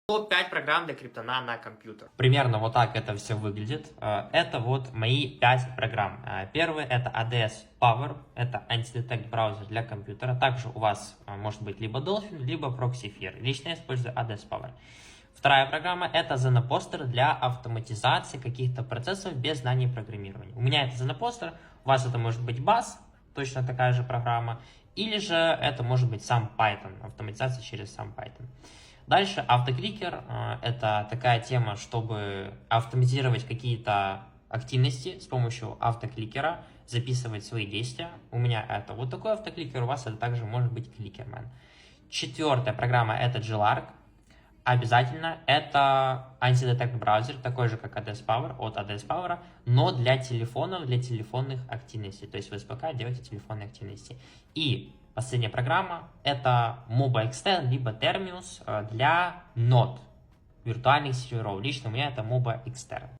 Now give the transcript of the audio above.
Топ-5 программ для криптона на компьютер. Примерно вот так это все выглядит. Это вот мои 5 программ. Первый это ADS Power, это антидетект браузер для компьютера. Также у вас может быть либо Dolphin, либо Proxyfir. Лично я использую ADS Power. Вторая программа это Zenoposter для автоматизации каких-то процессов без знаний программирования. У меня это Zenoposter, у вас это может быть Bash, точно такая же программа, или же это может быть сам Python, автоматизация через сам Python. Дальше автокликер, это такая тема, чтобы автоматизировать какие-то активности с помощью автокликера, записывать свои действия. У меня это вот такой автокликер, у вас это также может быть кликермен. Четвертая программа это GLARC. Обязательно это антидетект браузер, такой же как ADS Power, от ADS Power, но для телефонов, для телефонных активностей. То есть вы СПК делаете телефонные активности. И последняя программа это MobaXtern, либо Terminus для нод, виртуальных серверов. Лично у меня это MobaXtern.